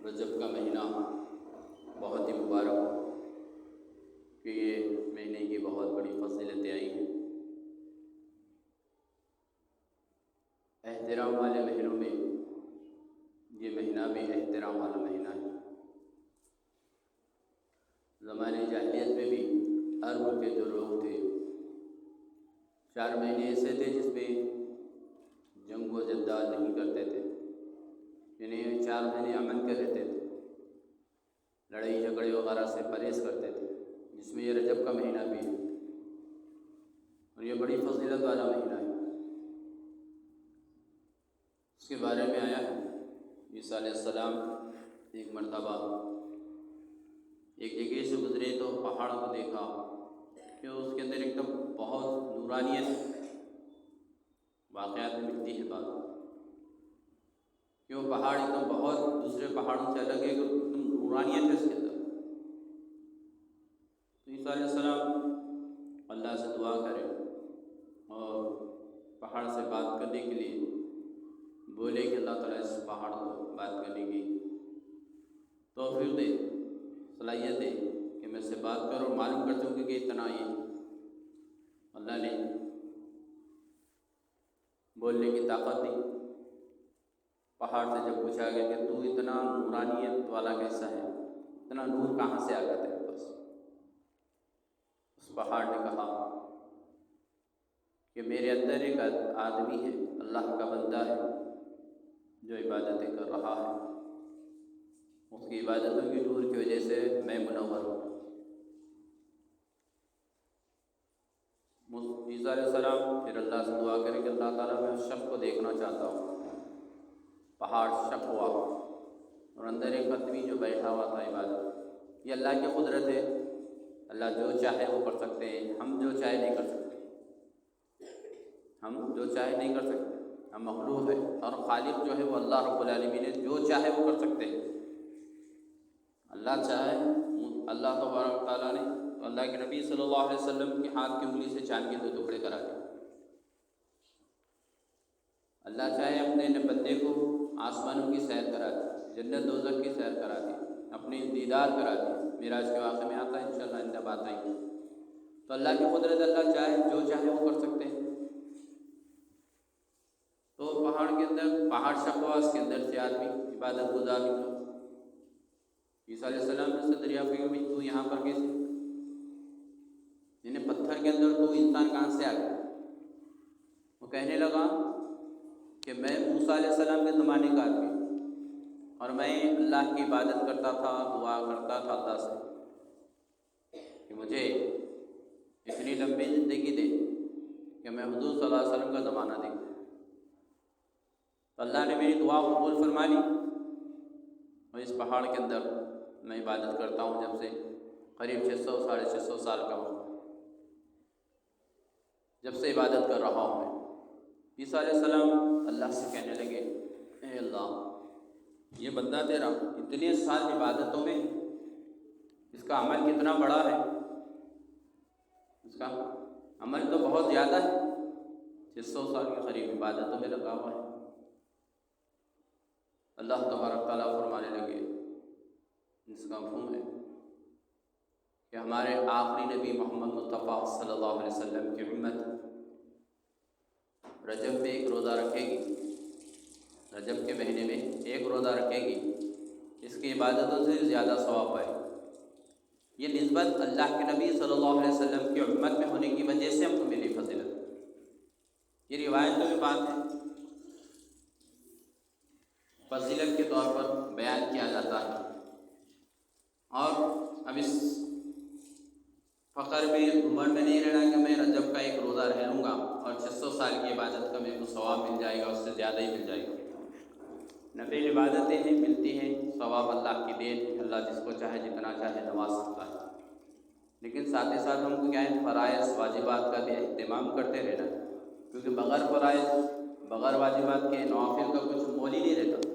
رجب کا مہینہ بہت ہی مبارک ہو کہ یہ مہینے کی بہت بڑی فضیلتیں آئی ہیں۔ احترام والے مہینوں میں یہ مہینہ بھی احترام والا مہینہ ہے۔ زمانے جاہلیت میں بھی عرب کے جو لوگ تھے 4 مہینے ایسے تھے جس میں جنگ و جدال نہیں کرتے تھے، یعنی 4 مہینے امن کے رہتے تھے، لڑائی جھگڑے وغیرہ سے پرہیز کرتے تھے، جس میں یہ رجب کا مہینہ بھی ہے اور یہ بڑی فضیلت والا مہینہ ہے۔ اس کے بارے میں آیا ہے عیسیٰ علیہ السلام ایک مرتبہ ایک جگہ سے گزرے تو پہاڑ کو دیکھا کہ اس کے اندر ایک دم بہت نورانیت واقعات میں ملتی ہے بات کہ وہ پہاڑ ایک دم بہت دوسرے پہاڑوں سے الگ ہے کہ ایک دم نورانیت ہے اس کے اندر۔ تو عیسیٰ علیہ السلام اللہ سے دعا کرے اور پہاڑ سے بات کرنے کے لیے بولے کہ اللہ تعالیٰ اس پہاڑ کو بات کرنے کی توفیق دے، صلاحیت دے کہ میں اس سے بات کروں اور معلوم کرتا ہوں کہ اتنا یہ اللہ نے بولنے کی طاقت دی۔ پہاڑ سے جب پوچھا گیا کہ تو اتنا نورانیت والا کیسا ہے، اتنا نور کہاں سے آ گیا تیرے پاس؟ اس پہاڑ نے کہا کہ میرے اندر ایک آدمی ہے، اللہ کا بندہ ہے جو عبادتیں کر رہا ہے، اس کی عبادتوں کی نور کی وجہ سے میں منور ہوں۔ عیسیٰ علیہ السلام پھر اللہ سے دعا کرے کہ اللہ تعالیٰ میں اس شخص کو دیکھنا چاہتا ہوں۔ پہاڑ شق ہوا اور اندر ایک آدمی جو بیٹھا ہوا تھا عبادت۔ یہ اللہ کی قدرت ہے، اللہ جو چاہے وہ کر سکتے ہیں، ہم جو چاہے نہیں کر سکتے، ہم جو چاہے نہیں کر سکتے، ہم مخلوق ہے اور خالق جو ہے وہ اللہ رب العالمین ہے، جو چاہے وہ کر سکتے ہیں۔ اللہ چاہے، اللہ تبارک تعالیٰ نے تو اللہ کے نبی صلی اللہ علیہ وسلم کے ہاتھ کی انگلی سے چاند کے 2 ٹکڑے کرا دیے۔ اللہ چاہے اپنے بندے کو آسمانوں کی سیر کرا دی، جنت دوزخ کی سیر کرا دی، اپنی دیدار کرا دی۔ معراج کے واقعے میں آتا ہے، انشاءاللہ آئندہ بات آئیں گی۔ تو اللہ کی قدرت، اللہ چاہے جو چاہے وہ کر سکتے ہیں۔ تو پہاڑ کے اندر پہاڑ شقوا، اس کے اندر سے آدمی عبادت گزار نکلا۔ عیسیٰ علیہ السلام نے سے دریافت کی کہ تو یہاں پر کیسے، یعنی پتھر کے اندر تو انسان کہاں سے آ گیا؟ وہ کہنے لگا کہ میں موسیٰ علیہ السلام کے زمانے کا آدمی اور میں اللہ کی عبادت کرتا تھا، دعا کرتا تھا اللہ سے کہ مجھے اتنی لمبی زندگی دے کہ میں حضور صلی اللہ علیہ وسلم کا زمانہ دیکھوں۔ تو اللہ نے میری دعا قبول فرما لی اور اس پہاڑ کے اندر میں عبادت کرتا ہوں جب سے قریب 600-650 سال کا ہوں، جب سے عبادت کر رہا ہوں میں۔ عیسیٰ علیہ السلام اللہ سے کہنے لگے، اے اللہ، یہ بندہ تیرا اتنے سال عبادتوں میں اس کا عمل کتنا بڑا ہے، اس کا عمل تو بہت زیادہ ہے، 600 سال کے قریب عبادتوں میں لگا ہوا ہے۔ اللہ تبارک تعالیٰ فرمانے لگے، اس کا مفہوم ہے کہ ہمارے آخری نبی محمد مصطفیٰ صلی اللہ علیہ وسلم کی امت رجب میں 1 روزہ رکھے گی، رجب کے مہینے میں 1 روزہ رکھے گی، اس کی عبادتوں سے زیادہ ثواب پائے۔ یہ نسبت اللہ کے نبی صلی اللہ علیہ وسلم کی امت میں ہونے کی وجہ سے ہم کو ملی فضیلت۔ یہ روایتوں میں بات ہے، فضیلت کے طور پر بیان کیا جاتا ہے۔ اور اب اس فخر میں عمر میں نہیں رہنا کہ میں رجب کا 1 روزہ رہ لوں گا اور 600 سال کی عبادت کا میرے کو ثواب مل جائے گا، اس سے زیادہ ہی مل جائے گا۔ نفل عبادتیں ہیں، ملتی ہیں، ثواب اللہ کی دین، اللہ جس کو چاہے جتنا چاہے نواز سکتا ہے۔ لیکن ساتھ ہی ساتھ ہم کو کیا ہے، فرائض واجبات کا بھی اہتمام کرتے رہنا، کیونکہ بغیر فرائض، بغیر واجبات کے نوافل کا کچھ مول ہی نہیں رہتا۔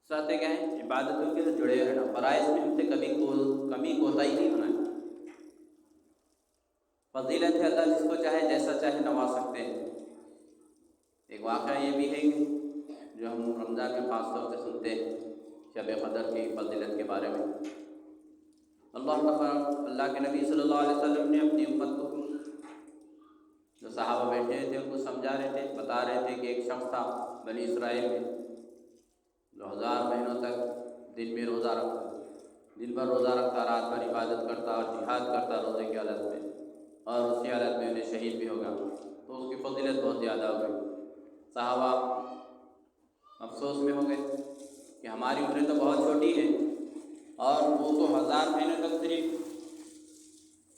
ساتھ کیا ہے، عبادتوں کے جڑے رہنا، فرائض میں ہم سے کمی کوتاہی نہیں ہونا ہے۔ فضیلت ہے، اللہ جس کو چاہے جیسا چاہے نواز سکتے ہیں۔ ایک واقعہ یہ بھی ہے کہ جو ہم رمضان میں خاص طور سے سنتے ہیں شب قدر کی فضیلت کے بارے میں اللہ کے نبی صلی اللہ علیہ وسلم نے اپنی امت کو، جو صحابہ بیٹھے تھے ان کو سمجھا رہے تھے، بتا رہے تھے کہ ایک شخص تھا بنی اسرائیل میں جو 1000 مہینوں تک دن میں روزہ رکھتا، دن بھر روزہ رکھتا، رات بھر عبادت کرتا اور جہاد کرتا روزے کی حالت میں، اور اسی حالت میں انہیں شہید بھی ہوگا، تو اس کی فضیلت بہت زیادہ ہو گئی۔ صحابہ افسوس میں ہو گئے کہ ہماری عمریں تو بہت چھوٹی ہیں، اور وہ تو 1000 مہینوں تک صرف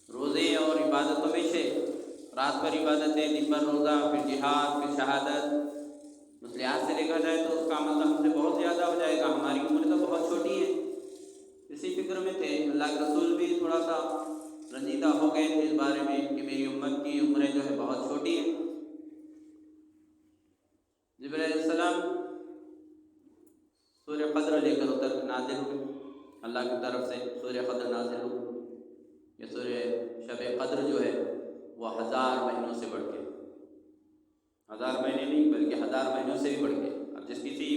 روزے اور عبادتوں میں سے، رات بھر عبادتیں، دن بھر روزہ، پھر جہاد، پھر شہادت، اس لحاظ سے دیکھا جائے تو اس کا مطلب ہم سے بہت زیادہ ہو جائے گا، ہماری عمر تو بہت چھوٹی ہے۔ اسی فکر میں تھے، اللہ کے رسول بھی تھوڑا سا رنجیدہ ہو گئے تھے اس بارے میں کہ میری امت کی عمریں جو ہے بہت چھوٹی ہیں۔ جبرائیل علیہ السلام سورہ قدر لے کر اتر نازل ہوئے، اللہ کی طرف سے سورہ قدر نازل ہوئی۔ یہ سورہ شب قدر جو ہے وہ 1000 مہینوں سے بڑھ کے، 1000 مہینے نہیں بلکہ 1000 مہینوں سے بھی بڑھ کے، اب جس کسی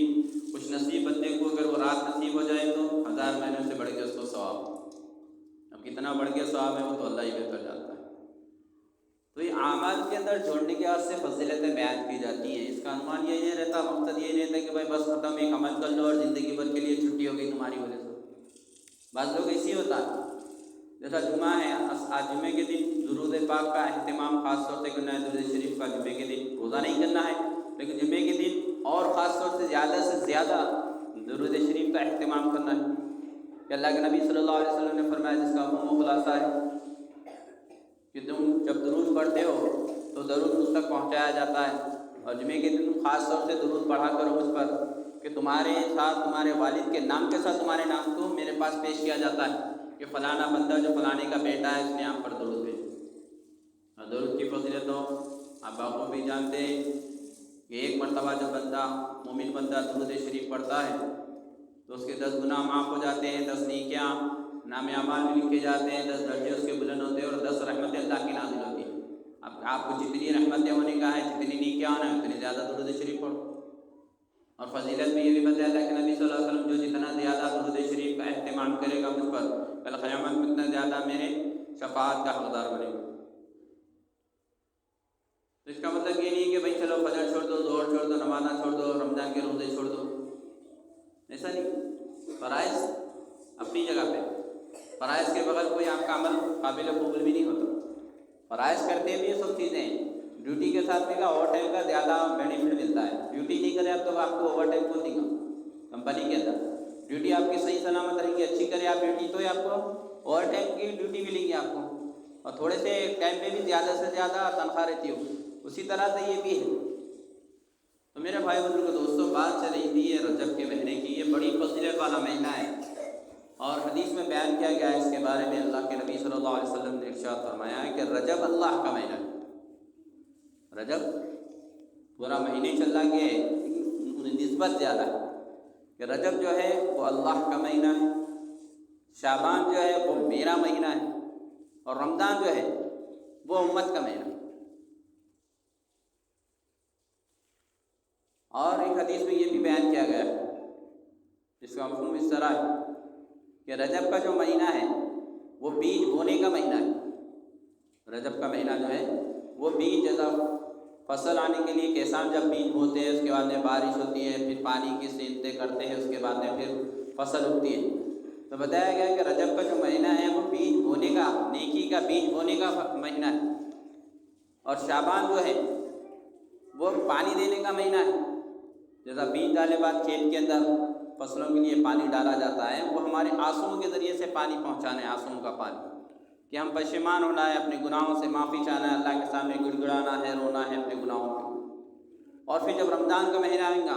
خوش نصیب بندے کو اگر وہ رات نصیب ہو جائے تو 1000 مہینوں سے بڑھ کے اس کو ثواب، اب کتنا بڑھ کے ثواب ہے وہ تو اللہ ہی بہتر جانتا ہے۔ تو یہ اعمال کے اندر جوڑنے کے واسطے فضیلتیں بیان کی جاتی ہیں، اس کا عنوان یہ نہیں رہتا، مقصد یہ نہیں رہتا کہ بھائی بس ختم ایک عمل کر لو اور زندگی بھر کے لیے چھٹی ہو گئی تمہاری وجہ سے۔ بعض لوگ اسی ہوتا ہے، جیسا جمعہ ہے، آج جمعے کے دن درود پاک کا اہتمام خاص طور سے کرنا ہے، درود شریف کا جمعے کے دن روزہ نہیں کرنا ہے، لیکن جمعے کے دن اور خاص طور سے زیادہ درود شریف کا اہتمام کرنا ہے کہ اللہ کے نبی صلی اللہ علیہ وسلم نے فرمایا، جس کا عموم و خلاصہ ہے کہ تم جب درود پڑھتے ہو تو درود مجھ تک پہنچایا جاتا ہے، اور جمعے کے دن خاص طور سے درود پڑھا کرو مجھ پر کہ تمہارے ساتھ تمہارے والد کے نام کے ساتھ تمہارے نام کو میرے پاس پیش کیا جاتا ہے کہ فلانا بندہ جو فلانے کا بیٹا ہے اس نے آپ پر درود بھیجا۔ اور درود کی فضیلتوں آپ باقوں بھی جانتے ہیں کہ ایک مرتبہ جب بندہ مومن بندہ درود شریف پڑھتا ہے تو اس کے 10 گناہ معاف ہو جاتے ہیں، 10 نیکیاں نام اعمال میں لکھے جاتے ہیں، 10 درجے اس کے بلند ہوتے ہیں، اور 10 رحمتیں اللہ کی نازل ہوتی ہیں۔ اب آپ کو جتنی رحمتیں ہونے کا ہے، جتنی نیکیاں ہونا ہے، اتنی زیادہ درود شریف پڑھو۔ اور فضیلت میں یہ بھی بتایا اللہ کے نبی صلی اللہ علیہ وسلم، جو جتنا زیادہ درود شریف کا اہتمام کرے گا مجھ پر، کل قیامت میں اتنا زیادہ میرے شفاعت کا حقدار بنے گا۔ تو اس کا مطلب یہ نہیں کہ بھائی چلو فجر چھوڑ دو، ظہر چھوڑ دو، نمازاں چھوڑ دو، رمضان کے روزے چھوڑ دو، ایسا نہیں۔ فرائض اپنی جگہ پہ، فرائض کے بغیر کوئی آپ کا عمل قابل قبول بھی نہیں ہوتا۔ فرائض کرتے ہوئے یہ سب چیزیں ہیں، ڈیوٹی کے ساتھ ملا اوور ٹائم کا زیادہ بینیفٹ ملتا ہے، ڈیوٹی نہیں کرے اب تو آپ کو اوور ٹائم کون دے گا کمپنی کے اندر؟ ڈیوٹی آپ کی صحیح سلامت رہے گی، اچھی کرے آپ ڈیوٹی تو آپ کو اوور ٹائم کی ڈیوٹی ملے گی آپ کو، اور تھوڑے سے ٹائم میں بھی زیادہ سے زیادہ تنخواہ رہتی ہو۔ اسی طرح سے یہ بھی ہے۔ تو میرے بھائی بزرگ دوستوں، بات چل رہی تھی رجب کے مہینے کی، یہ بڑی فضیلت والا مہینہ ہے، اور حدیث میں بیان کیا گیا ہے اس کے بارے میں، اللہ کے نبی صلی اللہ علیہ وسلم نے ارشاد فرمایا ہے کہ رجب اللہ کا مہینہ ہے۔ رجب پورا مہینے چل رہا کہ نسبت زیادہ ہے کہ رجب جو ہے وہ اللہ کا مہینہ ہے، شعبان جو ہے وہ میرا مہینہ ہے، اور رمضان جو ہے وہ امت کا مہینہ ہے۔ اور ایک حدیث میں یہ بھی بیان کیا گیا ہے، جس کا مفہوم اس طرح ہے کہ رجب کا جو مہینہ ہے وہ بیج بونے کا مہینہ ہے۔ رجب کا مہینہ جو ہے وہ بیج، جیسا فصل آنے کے لیے کسان جب بیج بوتے ہیں، اس کے بعد میں بارش ہوتی ہے، پھر پانی کی سینتیں کرتے ہیں، اس کے بعد میں پھر فصل اگتی ہے، تو بتایا گیا کہ رجب کا جو مہینہ ہے وہ بیج بونے کا، نیکی کا بیج بونے کا مہینہ ہے، اور شعبان جو ہے وہ پانی دینے کا مہینہ ہے۔ جیسا بیج ڈالے بعد کھیت کے اندر فصلوں کے لیے پانی ڈالا جاتا ہے، وہ ہمارے آنسوؤں کے ذریعے سے پانی پہنچانا ہے، آنسوؤں کا پانی، کہ ہم پشیمان ہونا ہے، اپنے گناہوں سے معافی چاہنا ہے، اللہ کے سامنے گڑ گڑانا ہے، رونا ہے اپنے گناہوں پہ۔ اور پھر جب رمضان کا مہینہ آئے گا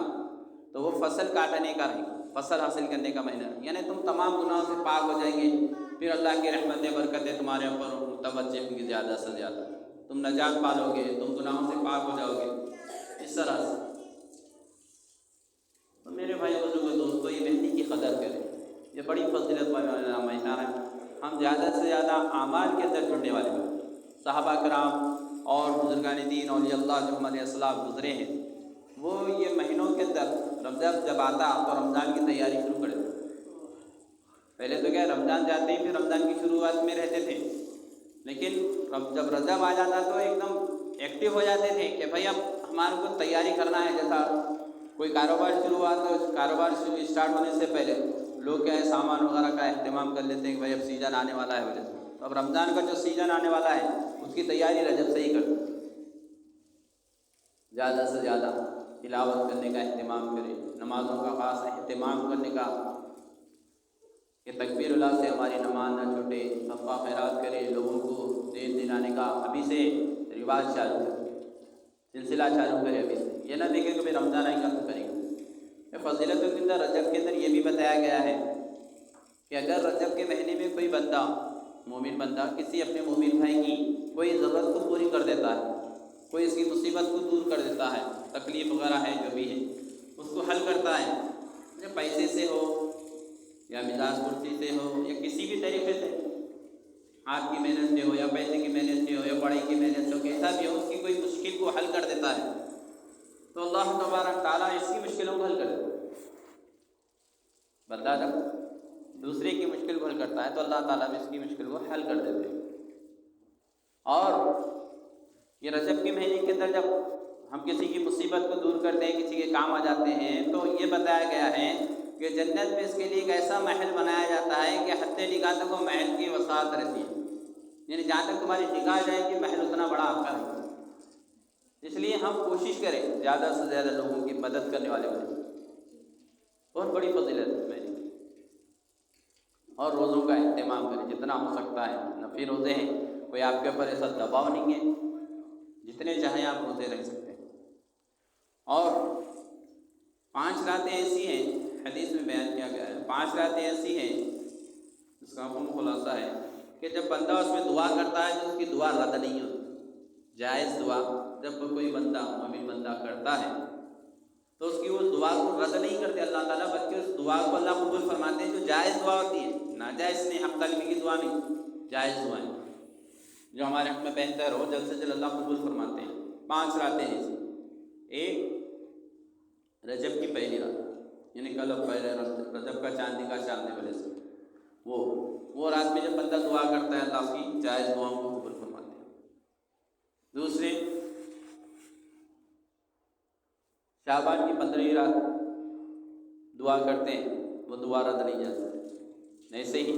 تو وہ فصل کاٹنے کا رہے گا، فصل حاصل کرنے کا مہینہ، یعنی تم تمام گناہوں سے پاک ہو جائیں گے، پھر اللہ کی رحمتیں برکتیں تمہارے اوپر متوجہ ہوں گی زیادہ سے زیادہ، تم نجات پالو گے، تم گناہوں سے پاک ہو جاؤ گے، اس طرح سے۔ تو میرے بھائی بزرگ دوستوں، یہ مہندی کی قدر کریں، یہ بڑی فضیلت والا مہینہ ہے، ہم زیادہ سے زیادہ اعمال کے اندر جڑنے والے ہیں۔ صحابہ کرام اور بزرگان دین اولیاء اللہ جو ہمارے اسلاف گزرے ہیں، وہ یہ مہینوں کے اندر رجب جب آتا تو رمضان کی تیاری شروع کر دیتے، پہلے تو کیا رمضان جاتے ہی پھر رمضان کی شروعات میں رہتے تھے، لیکن جب رجب آ جاتا تو ایک دم ایکٹیو ہو جاتے تھے کہ بھائی اب ہمارے کو تیاری کرنا ہے. جیسا کوئی کاروبار شروع ہوا تو کاروبار اسٹارٹ ہونے سے پہلے لوگ کیا ہے سامان وغیرہ کا اہتمام کر لیتے ہیں کہ بھائی اب سیزن آنے والا ہے وجہ سے. تو اب رمضان کا جو سیزن آنے والا ہے اس کی تیاری رجب سے ہی کرتے ہیں. زیادہ سے زیادہ تلاوت کرنے کا اہتمام کریں، نمازوں کا خاص اہتمام کرنے کا کہ تکبیر اللہ سے ہماری نماز نہ چھوٹے، صدقہ خیرات کرے، لوگوں کو دین دلانے کا ابھی سے رواج چالو کرے، سلسلہ چالو کرے ابھی سے. یہ نہ دیکھیں کہ بھائی رمضان آئے گا تو کریں گے. فضیلت کے اندر رجب کے اندر یہ بھی بتایا گیا ہے کہ اگر رجب کے مہینے میں کوئی بندہ مومن بندہ کسی اپنے مومن بھائی کی کوئی ضرورت کو پوری کر دیتا ہے، کوئی اس کی مصیبت کو دور کر دیتا ہے، تکلیف وغیرہ ہے جو بھی ہے اس کو حل کرتا ہے، یا پیسے سے ہو یا مزاج کرسی سے ہو یا کسی بھی طریقے سے، ہاتھ کی محنت سے ہو یا پیسے کی محنت سے ہو یا پڑھائی کی محنت سے ہو، کیسا بھی ہو اس کی کوئی مشکل کو حل کر دیتا ہے تو اللہ تبارک تعالیٰ اس کی مشکلوں کو حل کر دیتا ہے. بندہ جب دوسرے کی مشکل کو حل کرتا ہے تو اللہ تعالیٰ بھی اس کی مشکل کو حل کر دیتے ہیں. اور یہ رجب کے مہینے کے اندر جب ہم کسی کی مصیبت کو دور کرتے ہیں، کسی کے کام آ جاتے ہیں، تو یہ بتایا گیا ہے کہ جنت میں اس کے لیے ایک ایسا محل بنایا جاتا ہے کہ حد نگاہ تک وہ محل کی وسعت رہتی ہے، یعنی جہاں تک تمہاری نگاہ جائے گی محل اتنا بڑا آپ کا ہے. اس لیے ہم کوشش کریں زیادہ سے زیادہ لوگوں کی مدد کرنے والے بنیں، بہت بڑی فضیلت ہے میں. اور روزوں کا اہتمام کریں جتنا ہو سکتا ہے. نفلی روزے ہیں، کوئی آپ کے اوپر ایسا دباؤ نہیں ہے، جتنے چاہیں آپ روزے رکھ سکتے ہیں. اور 5 راتیں ایسی ہیں، حدیث میں بیان کیا گیا ہے 5 راتیں ایسی ہیں اس کا خلاصہ ہے کہ جب بندہ اس میں دعا کرتا ہے تو اس کی دعا رد نہیں ہوتی. جائز دعا جب کوئی بندہ مومن بندہ کرتا ہے تو اس کی وہ دعا کو رد نہیں کرتے اللہ تعالیٰ، بلکہ اس دعا کو اللہ قبول فرماتے ہیں. جو جائز دعا ہوتی ہے، ناجائز نہیں، حق تلفی کی دعا نہیں، جائز دعائیں جو ہمارے حق میں بہتر ہو جلد سے جلد اللہ قبول فرماتے ہیں. 5 راتیں ایسی. ایک رجب کی پہلی رات، یعنی کل پہلے رجب کا چاند کا چاندنے والے سے وہ رات میں جب بندہ دعا کرتا ہے اللہ کی جائز دعاؤں کو قبول فرماتے ہیں. دوسرے شعبان کی 15ویں رات دعا کرتے ہیں، وہ دعا رد نہیں جاتی. ایسے ہی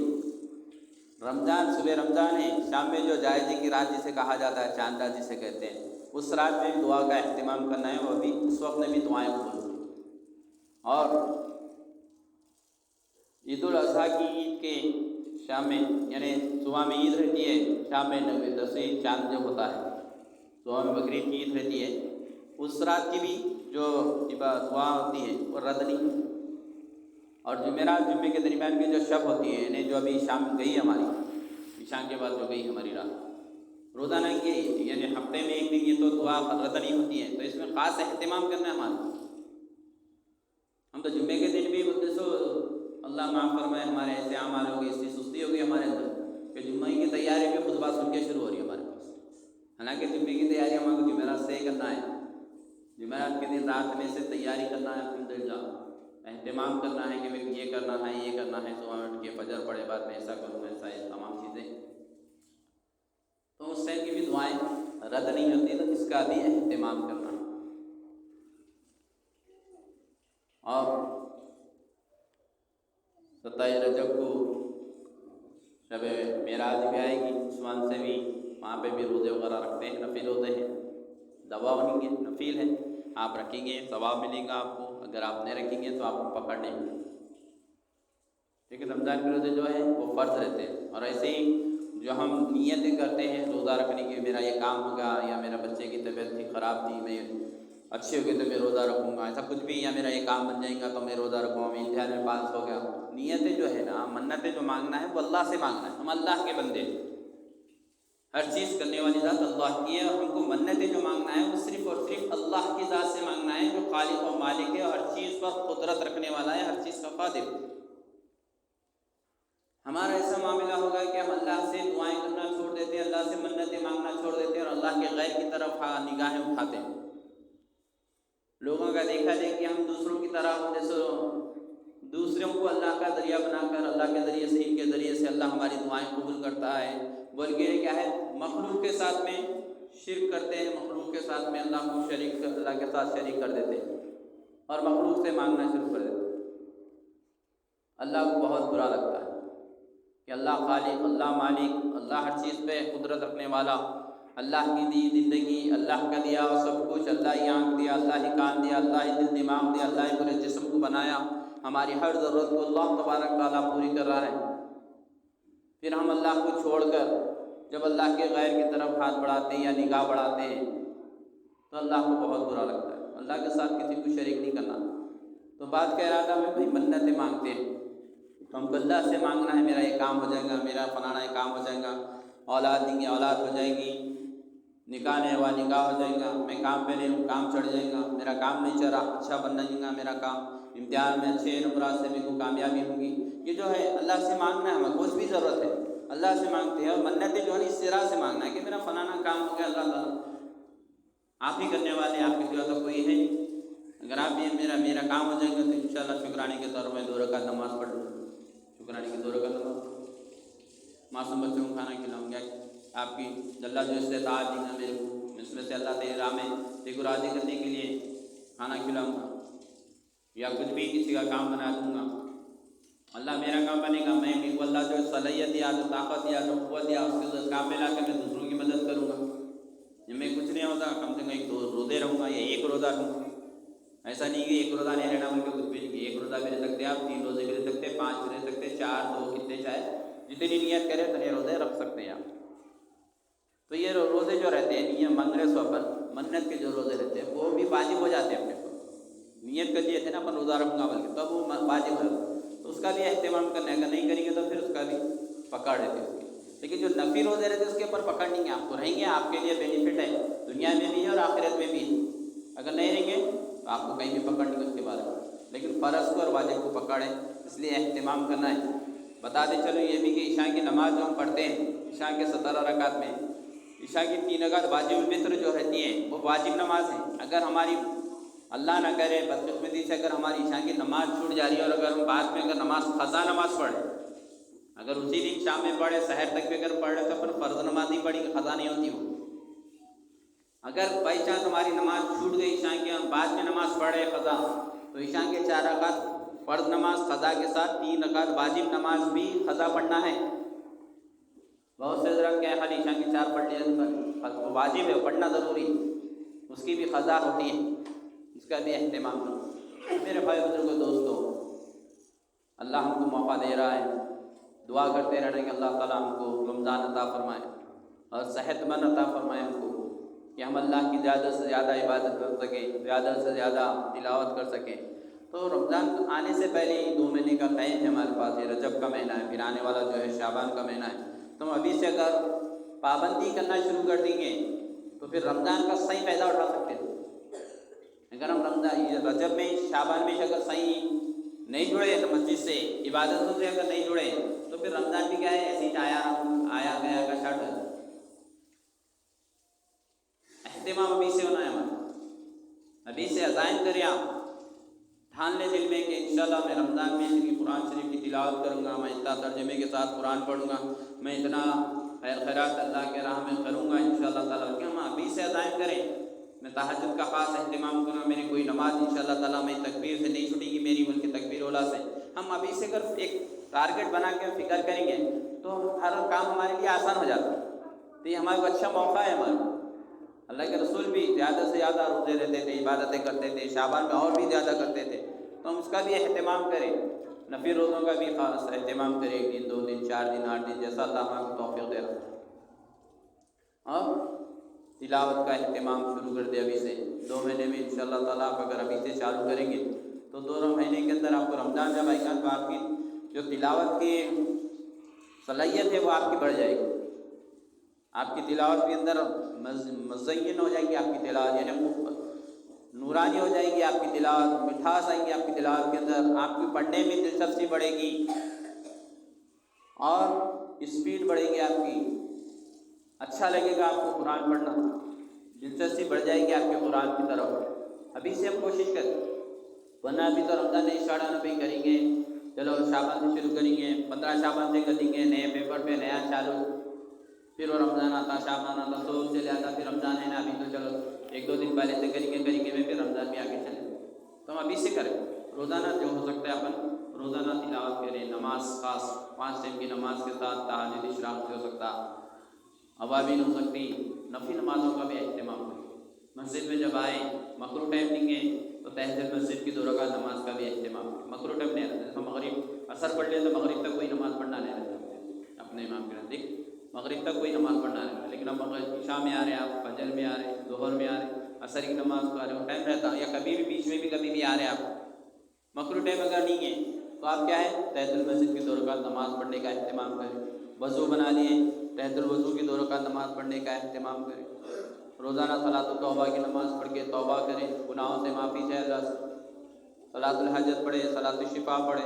رمضان، صبح رمضان ہے، شام میں جو جائزے کی رات جسے کہا جاتا ہے، چاند رات جسے کہتے ہیں، اس رات میں دعا کا اہتمام کرنا ہے، وہ بھی اس وقت میں بھی دعائیں قبول ہوتی. اور عید الاضحیٰ کی عید کے شام میں، یعنی صبح میں عید رہتی ہے، شام میں 10ویں چاند جو ہوتا ہے، صبح میں بقرعید کی عید رہتی ہے، اس رات کی بھی جو دعا ہوتی ہے وہ رد نہیں ہوتی. اور جمعرات، جمعے کے درمیان کی جو شب ہوتی ہے، یعنی جو ابھی شام گئی ہماری، عشاء کے بعد جو گئی ہماری رات، روزانہ کی یعنی ہفتے میں ایک دن یہ تو دعا رد نہیں ہوتی ہے، تو اس میں خاص اہتمام کرنا ہے ہمارا. ہم تو جمعے کے دن بھی سو اللہ معاف فرمائے ہمارے ایسے اعمال ہو گئے، اس کی سستی ہو گئی ہمارے اندر کہ جمعہ کی تیاری میں خطبہ سن کے شروع ہو رہی ہے ہمارے پاس. حالانکہ جمعے کی تیاری ہمارے کو جمعرات سے ہی کرنا ہے، جمعرات کے دن رات میں سے تیاری کرنا ہے، الحمدللہ اہتمام کرنا ہے کہ بھائی یہ کرنا ہے، یہ کرنا ہے، صبح اٹھ کے فجر پڑے بعد میں ایسا کروں، ایسا ہے، تمام چیزیں. تو اس ٹائم کی بھی دعائیں رد نہیں ہوتی، تو اس کا بھی اہتمام کرنا. اور 27 رجب کو شب معراج بھی آئے گی، عثمان سے بھی وہاں پہ بھی روزے وغیرہ رکھتے ہیں، نفل روزے ہیں، دوا نہیں گے، نفل ہے، آپ رکھیں گے ثواب ملے گا آپ کو، اگر آپ نہیں رکھیں گے تو آپ کو پکڑ نہیں ملے. لیکن رمضان کے روزے جو ہیں وہ فرض رہتے ہیں. اور ایسے ہی جو ہم نیتیں کرتے ہیں روزہ رکھنے کی، میرا یہ کام ہوگا، یا میرا بچے کی طبیعت تھی خراب تھی، میں اچھی ہوگی تو میں روزہ رکھوں گا، ایسا کچھ بھی، یا میرا یہ کام بن جائے گا تو میں روزہ رکھوں گا، میں امتحان میں پاس ہو گیا. نیتیں جو ہے نا، منتیں جو مانگنا ہے وہ اللہ سے مانگنا ہے. ہم اللہ کے بندے ہیں، ہر چیز کرنے والی ذات اللہ کی ہے، اور ہم کو منتیں جو مانگنا ہے وہ صرف اور صرف اللہ کی ذات سے مانگنا ہے، جو خالق و مالک ہے، اور ہر چیز پر قدرت رکھنے والا ہے، ہر چیز کا قادر. ہمارا ایسا معاملہ ہوگا کہ ہم اللہ سے دعائیں کرنا چھوڑ دیتے ہیں، اللہ سے منتیں مانگنا چھوڑ دیتے ہیں، اور اللہ کے غیر کی طرف نگاہیں اٹھاتے ہیں. لوگوں کا دیکھا دیکھ کہ ہم دوسروں کی طرح جیسے دوسرے دوسروں کو اللہ کا ذریعہ بنا کر اللہ کے ذریعے سے ان کے ذریعے سے اللہ ہماری دعائیں قبول کرتا ہے، بلکہ کیا ہے مخلوق کے ساتھ میں شرک کرتے ہیں، مخلوق کے ساتھ میں اللہ کو شریک اللہ کے ساتھ شریک کر دیتے ہیں اور مخلوق سے مانگنا شروع کر دیتے ہیں۔ اللہ کو بہت برا لگتا ہے کہ اللہ خالق، اللہ مالک، اللہ ہر چیز پہ قدرت رکھنے والا، اللہ کی دی زندگی، اللہ کا دیا اور سب کچھ، اللہ ہی آنکھ دیا، اللہ ہی کان دیا، اللہ ہی دل دماغ دیا، اللہ ہی پورے جسم کو بنایا، ہماری ہر ضرورت کو اللہ تبارک تعالیٰ پوری کر رہا ہے۔ پھر ہم اللہ کو چھوڑ کر جب اللہ کے غیر کی طرف ہاتھ بڑھاتے ہیں یا نگاہ بڑھاتے ہیں تو اللہ کو بہت برا لگتا ہے۔ اللہ کے ساتھ کسی کو شریک نہیں کرنا۔ تو بات کا ارادہ میں بھائی منتیں مانگتے ہیں تو ہم کو اللہ سے مانگنا ہے، میرا یہ کام ہو جائے گا، میرا فلانا یہ کام ہو جائے گا، اولاد دیں گے اولاد ہو جائے گی، نکاح نہیں ہوا نکاح ہو جائے گا، میں کام پہ نہیں ہوں کام چڑھ جائے گا، میرا کام نہیں چڑھا اچھا بن جائے گا، میرا کام امتحان میں اچھے نمبرات سے میرے کو کامیابی ہوگی۔ یہ جو ہے اللہ سے مانگنا ہے، ہمیں کچھ بھی ضرورت ہے اللہ سے مانگتے ہیں، اور منتیں جو ہے اس طرح سے مانگنا ہے کہ میرا فلانا کام ہو گیا، اللہ تعالیٰ آپ ہی کرنے والے، آپ کے سوا تو کوئی ہے نہیں۔ اگر آپ یہ میرا کام ہو جائے گا تو انشاءاللہ شکرانے کے طور میں 2 رکعت نماز پڑھ لوں گا، شکرانے کی 2 رکعت نماز، معصوم بچوں کو کھانا کھلاؤں گا، آپ کی اللہ جو استطاعت دی نا میرے کو، اس میں سے اللہ تیرے راہ میں تیرے کو راضی کرنے کے لیے کھانا کھلاؤں گا یا کچھ بھی کسی کا کام بنا دوں گا، اللہ میرا کام بنے گا، میں بھی کو اللہ جو صلاحیت دیا، جو طاقت دیا، جو قوت دیا، اس کے کام میں لا کر میں دوسروں کی مدد کروں گا۔ جب میں کچھ نہیں ہوتا کم سے کم 1 روزے رہوں گا یا 1 روزہ رہوں گا، ایسا نہیں کہ 1 روزہ نہیں رہنا بلکہ کچھ بھی نہیں، 1 روزہ بھی رہ سکتے آپ، 3 روزے بھی رہ سکتے، 5 بھی رہ سکتے، 4 2 کتنے چاہے جتنی نیت کرے اتنے روزے رکھ سکتے ہیں آپ۔ تو یہ روزے جو رہتے ہیں یہ منگرے سوپن منت کے جو روزے رہتے ہیں وہ بھی واجب ہو جاتے ہیں اپنے کو، نیت کر دیے تھے نا اپن روزہ رکھوں گا بلکہ تب وہ واجب ہو جاتا ہے، تو اس کا بھی اہتمام کرنا ہے، اگر نہیں کریں گے تو پھر اس کا بھی پکڑ رہتے ہیں اس کی۔ لیکن جو نفی روزے رہتے ہیں اس کے اوپر پکڑ نہیں ہے، آپ کو رہیں گے، آپ کے لیے بینیفٹ ہے، دنیا میں بھی ہے اور آخرت میں بھی ہے، اگر نہیں رہیں گے تو آپ کو کہیں بھی پکڑ نہیں اس کے بارے میں۔ لیکن فرض کو اور واجب کو پکڑ ہے، اس لیے اہتمام کرنا ہے۔ بتا دیں چلو یہ بھی کہ عشاء کی نماز جو ہم پڑھتے ہیں عشاء کے 17 رکعت میں، عشاء کی 3 رکعت واجب الفطر جو رہتی ہیں وہ واجب نماز ہے۔ اگر ہماری اللہ نہ کرے بدقسمتی سے اگر ہماری عشاء کی نماز چھوٹ جا رہی ہے اور اگر ہم بعد میں اگر نماز قضا نماز پڑھیں، اگر اسی دن شام میں پڑھے سحر تک بھی اگر پڑھ رہے تو اپن فرض نماز نہیں پڑھی، قضا نہیں ہوتی وہ۔ اگر بائی چانس ہماری نماز چھوٹ گئی عشاء کی اور بعد میں نماز پڑھ رہے قضا، تو عشاء کے 4 رکعت فرض نماز قضا کے ساتھ 3 رکعت واجب نماز بھی قضا پڑھنا ہے۔ بہت سے حضرات کیا خالی عشاء کی 4 پڑھ لیا، وہ واجب ہے پڑھنا ضروری، اس کی بھی قضا ہوتی ہے، اس کا بھی اہتمام کرو۔ میرے بھائی بزرگوں دوستوں، اللہ ہم کو موقع دے رہا ہے، دعا کرتے رہنا کہ اللہ تعالیٰ ہم کو رمضان عطا فرمائے اور صحت مند عطا فرمائے ہم کو، کہ ہم اللہ کی زیادہ سے زیادہ عبادت کر سکیں، زیادہ سے زیادہ تلاوت کر سکیں۔ تو رمضان آنے سے پہلے ہی 2 مہینے کا ٹائم ہے ہمارے پاس، یہ رجب کا مہینہ ہے، پھر آنے والا جو ہے شعبان کا مہینہ ہے، تو ہم ابھی سے اگر پابندی کرنا شروع کر دیں گے تو پھر رمضان کا صحیح فائدہ اٹھا سکتے ہیں۔ اگر ہم رمضان رجب میں شعبان میں اگر صحیح نہیں جڑے مسجد سے عبادتوں سے اگر نہیں جڑے تو پھر رمضان بھی کیا ہے ایسے ہی آیا گیا کا شرط ہے۔ اہتمام ابھی سے ہونا ہے ہمارا، ابھی سے عزائم کریں، آپ ٹھان لیں دل میں کہ انشاءاللہ میں رمضان میں اتنی قرآن شریف کی تلاوت کروں گا، میں اتنا ترجمے کے ساتھ قرآن پڑھوں گا، میں اتنا خیر خیرات اللہ کے راہ میں کروں گا انشاءاللہ تعالیٰ، کہ ہم ابھی سے عزائم کریں۔ میں تہجد کا خاص اہتمام کروں گا، میری کوئی نماز انشاءاللہ تعالیٰ میں تکبیر سے نہیں چھوٹے گی میری، بلکہ تکبیر اولا سے۔ ہم ابھی سے اگر ایک ٹارگٹ بنا کے فکر کریں گے تو ہر کام ہمارے لیے آسان ہو جاتا ہے۔ تو یہ ہمارے کو اچھا موقع ہے ہمارا۔ اللہ کے رسول بھی زیادہ سے زیادہ روزے رہتے تھے، عبادتیں کرتے تھے، شعبان میں اور بھی زیادہ کرتے تھے، تو ہم اس کا بھی اہتمام کریں، نفل روزوں کا بھی خاص اہتمام کریں، 1 دن 2 دن 4 دن 8 دن جیسا اللہ ہمارے کو توفیق دے رہا ہے۔ اور تلاوت کا اہتمام شروع کر دے ابھی سے، 2 مہینے میں انشاءاللہ تعالیٰ آپ اگر ابھی سے چالو کریں گے تو 2 مہینے کے اندر آپ کو رمضان جب آئے گا تو آپ کی جو تلاوت کی صلاحیت ہے وہ آپ کی بڑھ جائے گی، آپ کی تلاوت کے اندر مزین ہو جائے گی، آپ کی تلاوت یعنی نورانی ہو جائے گی، آپ کی تلاوت مٹھاس آئے گی آپ کی تلاوت کے اندر، آپ کی پڑھنے میں دلچسپی بڑھے گی اور اسپیڈ بڑھے گی آپ کی، اچھا لگے گا آپ کو قرآن پڑھنا، دلچسپی بڑھ جائے گی آپ کے قرآن کی طرف۔ ابھی سے ہم کوشش کریں، ورنہ ابھی تو رمضان نہیں اسٹارٹ ہونا پہ کریں گے، چلو شعبان سے شروع کریں گے، 15 شعبان سے کریں گے، نئے پیپر پہ نیا چالو، پھر وہ رمضان آتا، شعبان آتا، سوم چلے آتا، پھر رمضان ہے نا ابھی تو چلو 1-2 دن پہلے سے کریں گے میں پھر رمضان بھی آگے چلے، تو ہم ابھی سے کریں روزانہ جو ہو سکتا ہے اپن روزانہ تلاوت کریں، نماز خاص 5 ٹائم کی نماز کے ساتھ تہجد اشراق سے ہو سکتا، اوابین ہو سکتی، نفلی نمازوں کا بھی اہتمام کریں، مسجد میں جب آئیں مکروہ ٹائم نہیں ہے تو تہجد مسجد کی 2 رکعت نماز کا بھی اہتمام کریں، مکروہ ٹائم نہیں رہتا، جیسے مغرب اثر پڑھ لے تو مغرب تک کوئی نماز پڑھنا نہیں رہتا اپنے امام کے نزدیک، مغرب تک کوئی نماز پڑھنا نہیں رہتا، لیکن اب عشاء میں آ رہے ہیں آپ، فجر میں آ رہے ہیں، ظہر میں آ رہے ہیں، عصر کی نماز کو آ رہے ہیں، ٹائم رہتا یا کبھی بھی بیچ میں بھی کبھی بھی آ رہے ہیں آپ، مکروہ ٹائم اگر نہیں ہے تو آپ کیا ہے تحت المسجد کی 2 رکعت نماز پڑھنے کا اہتمام کریں، وضو بنا لیے تحت الوضو کی 2 رکعت نماز پڑھنے کا اہتمام کریں، روزانہ صلاۃ التوبہ کی نماز پڑھ کے توبہ کریں، گناہوں سے معافی چاہے اللہ سے، صلاۃ الحاجت پڑھے، صلاۃ الشفاء پڑھے،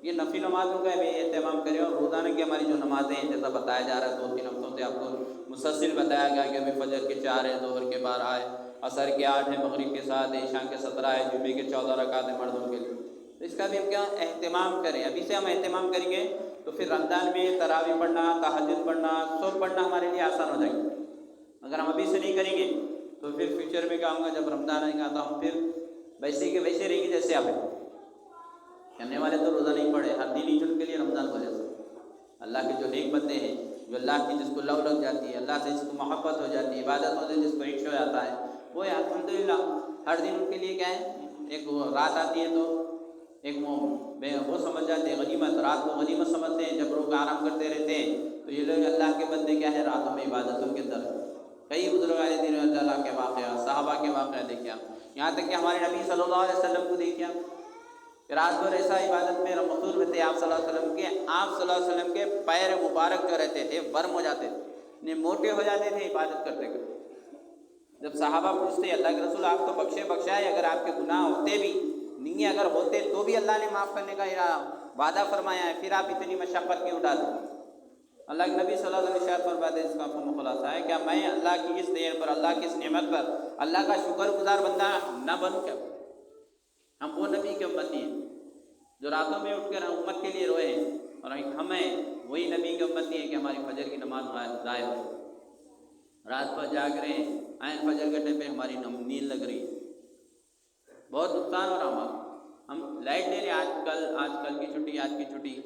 یہ نفلی نمازوں کا بھی اہتمام کریں، اور روزانہ کی ہماری جو نمازیں ہیں جیسا بتایا جا رہا ہے 2-3 ہفتوں سے آپ کو مسلسل بتایا گیا کہ ابھی فجر کے 4 ہیں، ظہر کے 12 ہے، عصر کے 8 ہیں، مغرب کے 7 ہیں، عشاء کے 17 ہے، جمعے کے 14 رکعت ہیں مردوں کے لیے، تو اس کا بھی ہم کیا اہتمام کریں، ابھی سے ہم اہتمام کریں گے تو پھر رمضان میں تراویح پڑھنا، تہجد پڑھنا، صبح پڑھنا ہمارے لیے آسان ہو جائے گا، اگر ہم ابھی سے نہیں کریں گے تو پھر فیوچر میں کیا ہوگا، جب رمضان آئے گا تو ہم پھر ویسے کے ویسے رہیں گے جیسے آپ ہیں، کرنے والے تو روزہ نہیں پڑھے، ہر دن عید کے لیے رمضان ہو جاتا ہے، اللہ کے جو نیک بندے ہیں، جو اللہ کی جس کو لو لگ جاتی ہے، اللہ سے جس کو محبت ہو جاتی ہے، عبادت ہوتی ہے جس کو عشق ہو جاتا ہے، وہ الحمدللہ ہر دن ان کے لیے کیا ہے، ایک رات آتی ہے تو ایک وہ سمجھ جاتے ہیں غنیمت، رات کو غنیمت سمجھتے ہیں، جب لوگ آرام کرتے رہتے ہیں تو یہ لوگ اللہ کے بندے کیا ہے راتوں میں عبادتوں کے اندر، کئی بزرگ علیہ دین اللہ کے واقعہ، صحابہ کے واقعہ دیکھیں، یہاں تک کہ ہمارے نبی صلی اللہ علیہ وسلم کو دیکھیں کہ رات بھر ایسا عبادت میں مقصور رہتے آپ صلی اللہ علیہ وسلم کے، آپ صلی اللہ علیہ وسلم کے پیر مبارک جو رہتے تھے ورم ہو جاتے تھے، موٹے ہو جاتے تھے عبادت کرتے کرتے، جب صحابہ پوچھتے اللہ کے رسول آپ تو بخشائے اگر آپ کے گناہ ہوتے بھی نہیں، اگر ہوتے تو بھی اللہ نے معاف کرنے کا وعدہ فرمایا ہے، پھر آپ اتنی مشقت کیوں اٹھاتے؟ اللہ کے نبی صلی اللہ علیہ وسلم فرماتے ہیں، اس کا خلاصہ ہے کہ میں اللہ کی اس دین پر، اللہ کی اس نعمت پر اللہ کا شکر گزار بندہ نہ بنوں کیا؟ ہم وہ نبی کے امتی ہیں جو راتوں میں اٹھ کر امت کے لیے روئے ہیں، اور ہمیں وہی نبی کے امتی ہیں کہ ہماری فجر کی نماز ضائع ہو، رات پر جاگ رہے ہیں، عین فجر کے ٹائم پہ ہماری نیند لگ رہی ہے، بہت نقصان ہو رہا ہمارا، ہم لائٹ لے رہے آج کل کی چھٹی،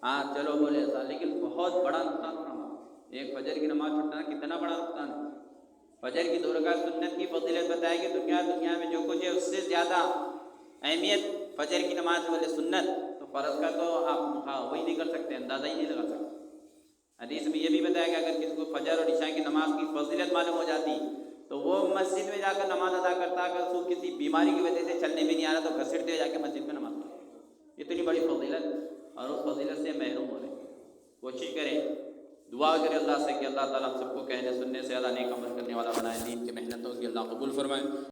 ہاں چلو بولے ایسا، لیکن بہت بڑا نقصان ہو رہا ہمارا، ایک فجر کی نماز چھوٹنا کتنا بڑا نقصان ہے، فجر کی 2 رکعت سنت کی فضیلت بتائے کہ دنیا میں جو کچھ ہے اس سے زیادہ اہمیت فجر کی نماز والے سنت، تو فرض کا تو آپ وہی نہیں کر سکتے، اندازہ ہی نہیں لگا سکتے، حدیث میں یہ بھی بتایا کہ اگر کسی کو فجر اور عشاء کی نماز کی فضیلت معلوم ہو جاتی تو وہ مسجد میں جا کر نماز ادا کرتا، اگر اس کو کسی بیماری کی وجہ سے چلنے بھی نہیں آ رہا تو گھسیٹتے ہوئے جا کے مسجد میں نماز پڑھتا، اتنی بڑی فضیلت، اور اس فضیلت سے محروم ہو رہے ہیں، کوشش کریں، دعا کریں اللہ سے کہ اللہ تعالیٰ ہم سب کو کہنے سننے سے زیادہ نیک عمل کرنے والا بنائے، دین کی محنتوں کی اللہ قبول فرمائے۔